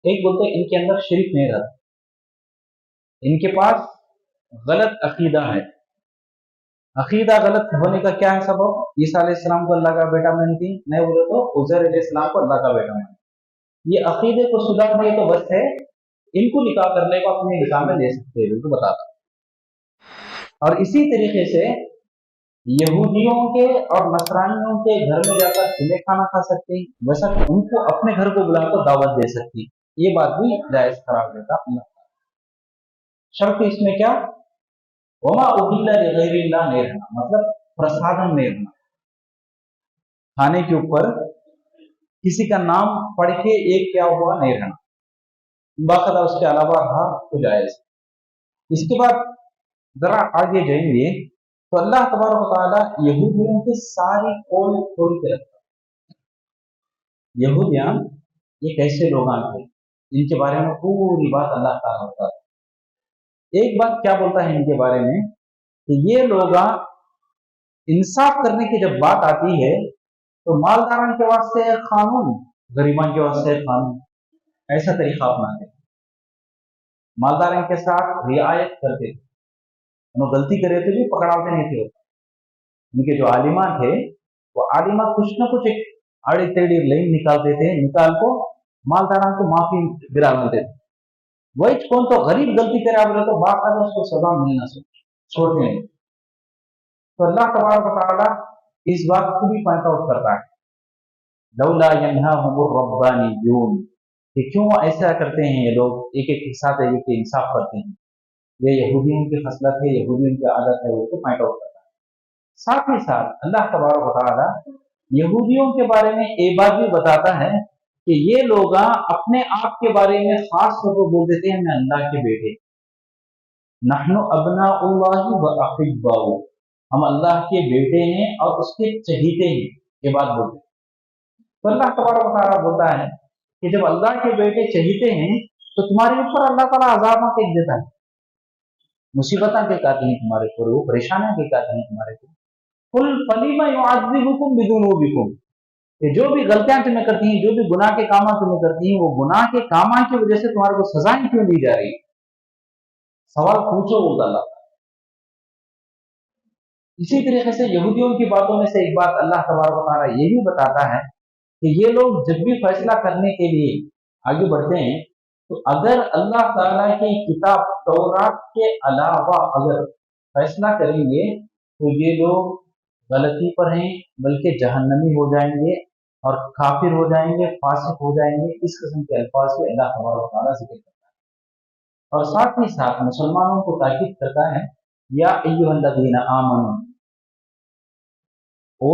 ایک بولتے ہیں इनके अंदर शिरक नहीं रहता, इनके पास गलत अकीदा है. अकीदा गलत होने का क्या है सबब? ईसा अलैहिस्सलाम को अल्लाह का बेटा मानती, नहीं बोले तो उज़ैर अलैहिस्सलाम को अल्लाह का बेटा मानती. ये अकीदे को सुधारने तो बस है, इनको निकाह करने को अपने निकाह में ले सकते हैं, बिल्कुल बताता. और इसी तरीके से यहूदियों के और नसरानियों के घर में जाकर खुले खाना खा सकती, वैसा उनको अपने घर को बुलाकर दावत दे सकती. ये बात भी जायज करार देता अल्लाह. शर्त इसमें क्या? वमा उहिल्ला लिगैरिल्लाह नहीं रहना, मतलब प्रसादम नहीं रहना, खाने के ऊपर किसी का नाम पढ़ के एक क्या हुआ नहीं रहना, बाकायदा उसके अलावा रहा तो जायज. इसके बाद जरा आगे जाएंगे तो अल्लाह तबारक व तआला यहूदियों की सारी पोल खोल के रखता. यहूदियां ये कैसे लोग थे, इनके बारे में पूरी बात अल्लाह ताला होता है. एक बात क्या बोलता है इनके बारे में कि ये लोग इंसाफ करने की जब बात आती है तो मालदारों के वास्ते है कानून, गरीबान के वास्ते है कानून, ऐसा तरीका अपनाते. मालदारों के साथ रियायत करते थे, उन्होंने गलती करे तो भी पकड़ाते नहीं थे. उनके जो आलिमा थे वो आलिमा कुछ न कुछ एक आड़ी टेढ़ी लाइन निकालते थे, निकाल को मालदारों को माफी गिरा देते थे. वही कौन तो गरीब गलती करे बोले तो बाकायदा उसको सजा मिलना छोड़ते नहीं. तो अल्लाह तबारक व तआला इस बात को भी पॉइंट आउट करता है, लौला यन्हाहुमुर रब्बानियून, कि क्यों ऐसा करते हैं ये लोग, एक एक के साथ एक इंसाफ करते हैं. ये यहूदियों की खसलत है, यहूदियों की आदत है, वो पॉइंट आउट करता है. साथ ही साथ अल्लाह तबारक व तआला यहूदियों के बारे में एक बात भी बताता है कि ये लोग अपने आप के बारे में खास तौर पर बोल देते हैं, मैं अल्लाह के बेटे, नहनु अब्नाउल्लाहि व अहिब्बाहु, हम अल्लाह के बेटे हैं और उसके चहीते हैं, ये बात बोलते हैं. तो अल्लाह तबारक व तआला बोलता है कि जब अल्लाह के बेटे चहीते हैं तो तुम्हारे ऊपर अल्लाह ताला अज़ाब फेंक देता है, मुसीबत के काती हैं तुम्हारे ऊपर, वो परेशानियां के काती हैं तुम्हारे ऊपर. कुल फलीमा युअज़्ज़िबुकुम बिदुनूबिकुम, कि जो भी गलतियां तुम्हें करती हैं, जो भी गुनाह के काम तुम्हें करती हैं, वो गुनाह के काम की वजह से तुम्हारे को सजाएं क्यों दी जा रही है? सवाल पूछो बोलता अल्लाह. इसी तरीके से यहूदियों की बातों में से एक बात अल्लाह तबारक व तआला ये भी बताता है कि ये लोग जब भी फैसला करने के लिए आगे बढ़ते हैं तो अगर अल्लाह ताला की किताब तौरात के अलावा अगर फैसला करेंगे तो ये लोग गलती पर हैं, बल्कि जहन्नमी हो जाएंगे और काफिर हो जाएंगे, फासिक हो जाएंगे. इस किस्म के अल्फाज से अल्लाह तबारक व तआला जिक्र करता है. और साथ ही साथ मुसलमानों को ताकीद करता है, या अय्युहल्लज़ीना आमनू, वो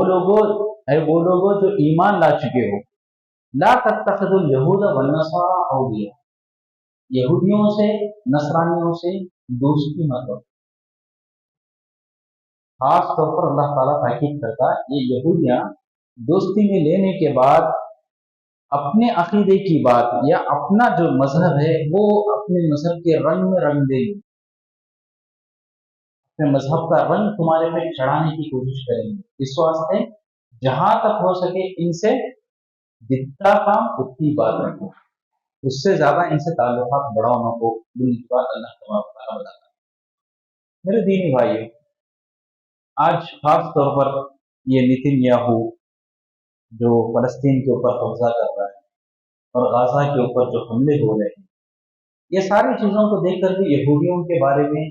लोगों जो ईमान ला चुके हो, ला तत्तखिजुल यहूद वन नसारा औलिया, यहूदियों से नसरानियों से दोस्ती मत करो. खास तौर पर अल्लाह ताला ताकीद करता है, ये यहूदियां दोस्ती में लेने के बाद अपने अकीदे की बात या अपना जो मजहब है वो अपने मजहब के रंग में रंग देंगे, अपने मजहब का रंग तुम्हारे पे चढ़ाने की कोशिश करेंगे. इस वास्ते जहां तक हो सके इनसे जितना काम उतनी बात रखो, उससे ज्यादा इनसे ताल्लुकात बढ़ाओ न हो. बात अल्लाह तबारक व तआला बताता है. मेरे दीनी भाइयों, आज खास तौर पर ये नेतन्याहू जो फलस्तीन के ऊपर कब्जा कर रहा है और गाजा के ऊपर जो हमले हो रहे हैं, ये सारी चीजों को देखकर भी यहूदियों के बारे में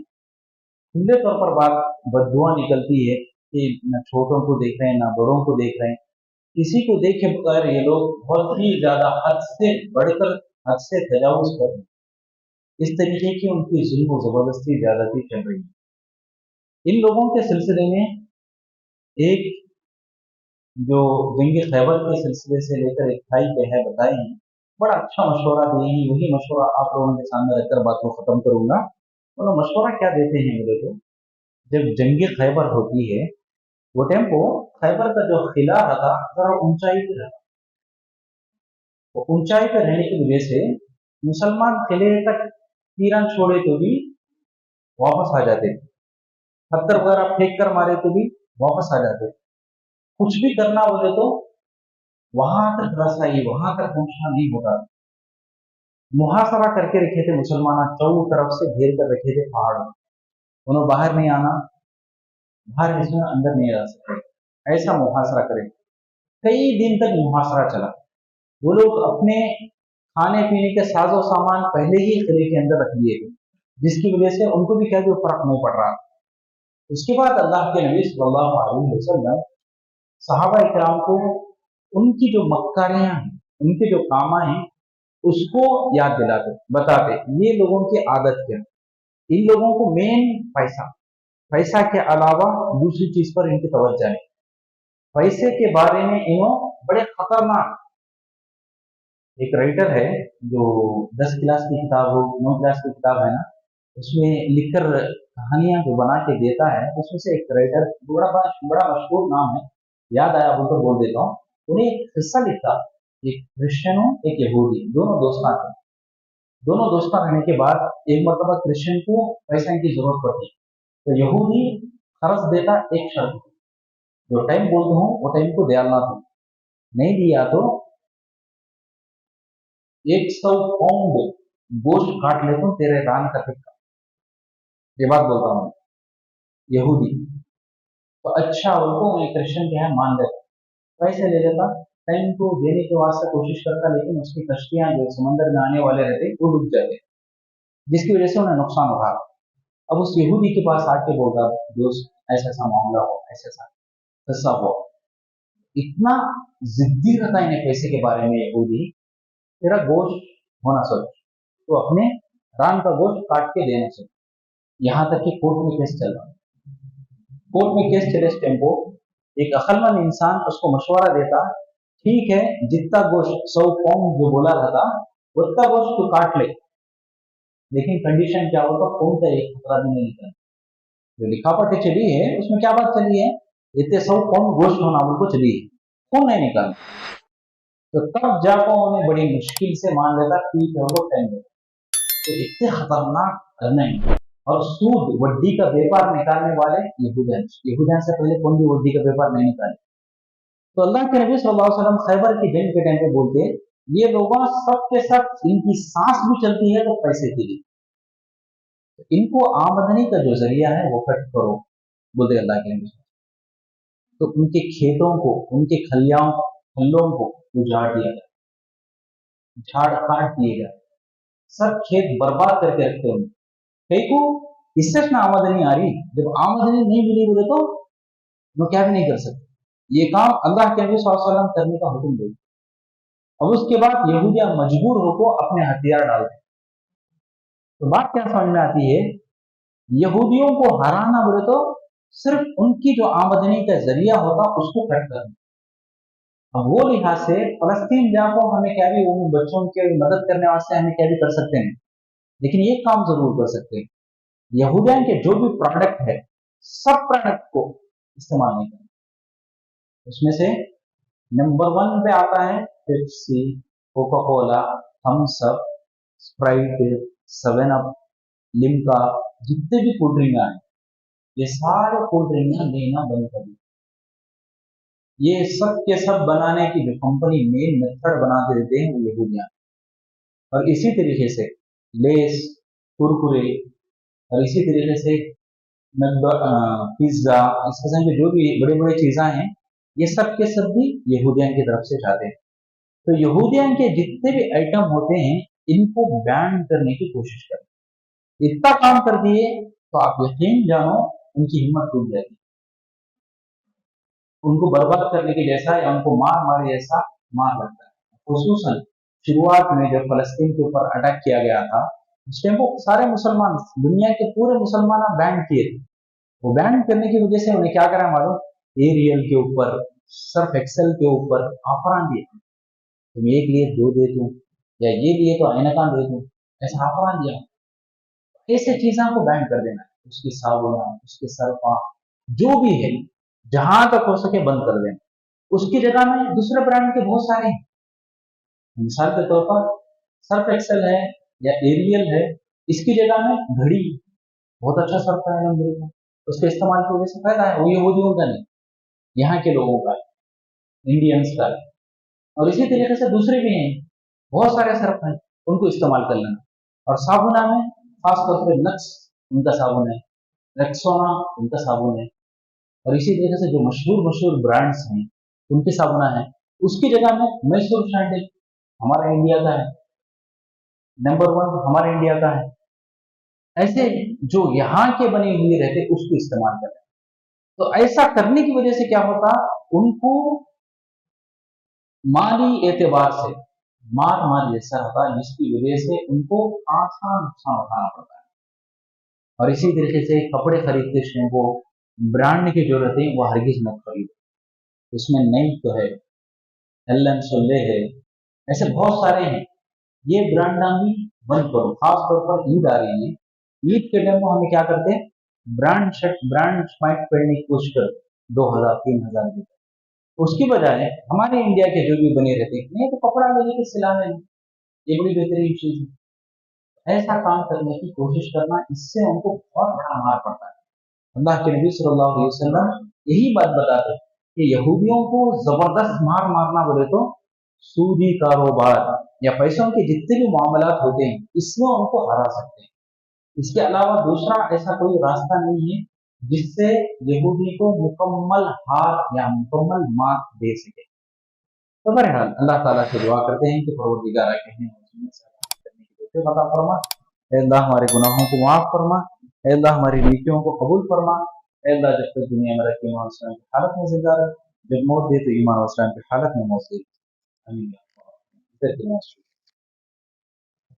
खुले तौर पर बात बद्दुआ निकलती है कि न छोटों को देख रहे हैं न बड़ों को देख रहे हैं, किसी को देखे बगैर ये लोग बहुत ही ज्यादा हद से बढ़कर हद से तजावुज कर रहे हैं. इस तरीके की उनकी जुल्म और जबरदस्ती ज्यादती चल रही है. इन लोगों के सिलसिले में एक जो जंग खैबर के सिलसिले से लेकर एक थाई पे है बताए हैं, बड़ा अच्छा मशवरा दिए हैं. वही मशवरा आप लोगों के सामने रखकर बात को खत्म करूंगा. और मशवरा क्या देते हैं बोले तो, जब जंग खैबर होती है वो टाइम को खैबर का जो किला था जरा ऊंचाई पे रहता, वो ऊंचाई पे रहने की वजह से मुसलमान किले तक तीरन छोड़े तो भी वापस आ जाते, पत्थर वगैरह फेंक कर मारे तो भी वापस आ जाते. कुछ भी करना बोले तो वहां तक रसाई, वहां तक पहुंचना नहीं होता. मुहासरा करके रखे थे मुसलमान, चारों तरफ से घेर कर रखे थे पहाड़ में, उन्होंने बाहर नहीं आना, बाहर इसमें अंदर नहीं आ सकते, ऐसा मुहासरा करे। कई दिन तक मुहासरा चला। वो लोग अपने खाने पीने के साजो सामान पहले ही किले के अंदर रख लिए थे, जिसकी वजह से उनको भी क्या कोई फर्क नहीं पड़ रहा। उसके बाद अल्लाह के नबी सल्लल्लाहु अलैहि वसल्लम सहाबा इकराम को उनकी जो मक्कारियां हैं, उनके जो कामा हैं, उसको याद दिलाते, बताते ये लोगों की आदत क्या। इन लोगों को मेन पैसा, पैसा के अलावा दूसरी चीज पर इनकी तवज्जो है। पैसे के बारे में इन्हों बड़े खतरनाक, एक राइटर है जो 10 क्लास की किताब हो, 9 क्लास की किताब है ना, उसमें लिखकर कहानियां जो बना के देता है, उसमें से एक राइटर बड़ा बड़ा मशहूर नाम है, याद आया वो तो बोल देता हूँ। उन्हें एक हिस्सा लिखा, एक क्रिश्चियन हो एक यहूदी, दोनों दोस्तां थे। दोनों दोस्तां रहने के बाद एक मरतबा क्रिश्चियन को पैसा की जरूरत पड़ती, तो यहूदी खर्च देता एक शर्त, जो टाइम बोलता हूँ वो टाइम को दयालना था, नहीं दिया तो 100 पाउंड गोश्त काट लेता हूँ तेरे दान का टिक्का। ये बात बोलता हूँ यहूदी। तो अच्छा उनको क्रिश्चियन क्या है मान लेता, पैसे ले लेता, टाइम को देने के वास्ते कोशिश करता, लेकिन उसकी कश्तियां जो समंदर में आने वाले रहते वो डूब जाते, जिसकी वजह से उन्हें नुकसान उठा। अब उस यहूदी के पास आके बोलता, दोस्त ऐसा ऐसा मामला हो, ऐसा ऐसा किस्सा हो। इतना जिद्दी रहता है इन्हें पैसे के बारे में यहूदी, तेरा गोश्त होना चाहिए, तो अपने रान का गोश्त काट के देना चाहिए। यहाँ तक कि कोर्ट में केस चल रहा है, कोर्ट में केस चले इस टाइम को एक अक्लमंद इंसान उसको मशवरा देता, ठीक है जितना गोश्त 100 पाउंड जो बोला रहता उतना गोश्त तो काट ले, लेकिन कंडीशन क्या होगा, खून का एक खतरा भी नहीं निकला। जो लिखापट चली है उसमें क्या बात चली है, इतने 100 पाउंड गोश्त होना उनको चली है, खून नहीं निकालना। तो तब जाकर उन्हें बड़ी मुश्किल से मान लेता, ठीक है वो टाइम देता। तो इतने खतरनाक नहीं, और सूद वड्डी का व्यापार निकालने वाले यहूदियन से पहले कौन भी वड्डी का व्यापार नहीं निकाले। तो अल्लाह के नबी सल्लल्लाहु अलैहि वसल्लम खैबर की जंग के टाइम पे बोलते, ये लोग सब के सब इनकी सांस भी चलती है तो पैसे के लिए, इनको आमदनी का जो जरिया है वो कट करो, बोलते अल्लाह के नबी। तो उनके खेतों को, उनके खल्लों को उजाड़ दिया जाए, झाड़ काट दिए जाए, सब खेत बर्बाद करके रखते होंगे। कई को इससे ना आमदनी आ रही, जब आमदनी नहीं मिली बोले तो वो क्या भी नहीं कर सकते। ये काम अल्लाह के नबी सल्लल्लाहु अलैहि वसल्लम करने का हुक्म दे। अब उसके बाद यहूदिया मजबूर होकर अपने हथियार डालते। तो बात क्या समझ में आती है, यहूदियों को हराना बोले तो सिर्फ उनकी जो आमदनी का जरिया होता उसको कट करना। अब वो लिहाज से फलस्तीन जाको हमें क्या भी, वो बच्चों की मदद करने वास्ते हमें क्या भी कर सकते हैं, लेकिन ये काम जरूर कर सकते हैं, यहूदिया के जो भी प्रोडक्ट है सब प्रोडक्ट को इस्तेमाल नहीं करना। उसमें से नंबर 1 पे आता है Pepsi, Coca Cola, Thums Up, Sprite, 7 Up, Limca, जितने भी कोल्ड ड्रिंक आए ये सारे कोल्ड ड्रिंक लेना बंद कर दिया। ये सब के सब बनाने की जो कंपनी मेन मेथड बना के देते हैं वो यहूदियां। और इसी तरीके से लेस, कुरकुरे, और इसी तरीके से पिज्जा, इस किस्म के जो भी बड़े बड़े चीजें हैं ये सब के सब भी यहूदियन की तरफ से जाते हैं। तो यहूदियन के जितने भी आइटम होते हैं इनको बैन करने की कोशिश करें, इतना काम कर दिए तो आप यकीन जानो उनकी हिम्मत टूट जाएगी, उनको बर्बाद करने के जैसा या उनको मार मार जैसा मार लगता है। खुसूसन शुरुआत में जब फलस्तीन के ऊपर अटैक किया गया था उस टाइम को सारे मुसलमान, दुनिया के पूरे मुसलमान बैन किए थे। वो बैन करने की वजह से उन्हें क्या करा मालूम, एरियल के ऊपर, सर्फ एक्सेल के ऊपर ऑफर दिए, तुम एक लिए 2 दे दूं, या ये लिए तो ऐनका दे दूं, ऐसा ऑफर दिया। ऐसे चीजों को बैन कर देना, उसकी साबुन, उसके सर्फा, जो भी है जहां तक हो सके बंद कर देना। उसकी जगह में दूसरे ब्रांड के बहुत सारे, मिसाल के तौर पर सर्फ एक्सेल है या एरियल है, इसकी जगह में घड़ी, बहुत अच्छा सर्फ है अलहमदुलिल्लाह, उसके इस्तेमाल की वजह से फायदा है, वो यहूदियों का नहीं, यहाँ के लोगों का, इंडियंस का। और इसी तरीके से दूसरे भी हैं, बहुत सारे सर्फ हैं, उनको इस्तेमाल कर लेना। और साबुना में खासतौर पर लक्स उनका साबुन है, रेक्सोना उनका साबुन है, और इसी तरीके से जो मशहूर मशहूर ब्रांड्स हैं उनके साबुना है। उसकी जगह में मैसूर सैंडल हमारा इंडिया का है, नंबर वन हमारे इंडिया का है। ऐसे जो यहाँ के बने हुए रहते उसको इस्तेमाल करते। तो ऐसा करने की वजह से क्या होता, उनको माली एतबार से मार मार जैसा होता, जिसकी वजह से उनको खासा नुकसान उठाना पड़ता है। और इसी तरीके से कपड़े खरीदते समय वो ब्रांड की जो रहते हैं वो हरगिज मत खरीदो, उसमें नई तो है, एलन सोले है, ऐसे बहुत सारे हैं, ये ब्रांड नामी बंद करो। खास तौर पर ईद आ रही है, ईद के टाइम को हमें क्या करते हैं, ब्रांड शर्ट ब्रांड पैंट पहनने की कोशिश करो 2000 3000 की, उसकी बजाय हमारे इंडिया के जो भी बने रहते हैं नहीं तो कपड़ा ले लेके सिला लेना, ये बड़ी बेहतरीन चीज है। ऐसा काम करने की कोशिश करना, इससे उनको बहुत बड़ा मार पड़ता है। अल्लाह के नबी सल्लल्लाहु अलैहि वसल्लम यही बात बताते कि यहूदियों को जबरदस्त मार मारना बोले तो सूदी कारोबार या पैसों के जितने भी मामलात होते हैं इसमें उनको हरा सकते हैं। इसके अलावा दूसरा ऐसा कोई रास्ता नहीं है जिससे यहूदी को मुकम्मल हार या मुकम्मल मात दे सके। तो बहरहाल अल्लाह ताला से दुआ करते हैं कि परवरदिगार करने की तौफीक अता फरमा। ऐ अल्लाह हमारे गुनाहों को माफ फरमा, ऐ अल्लाह हमारी नेकियों को कबूल फरमा, ऐ अल्लाह जब तक दुनिया में रखे ईमान और इस्लाम की हालत में जिंदा रहे, जब मौत दे तो ईमान और इस्लाम की हालत में मौत दे। आमीन।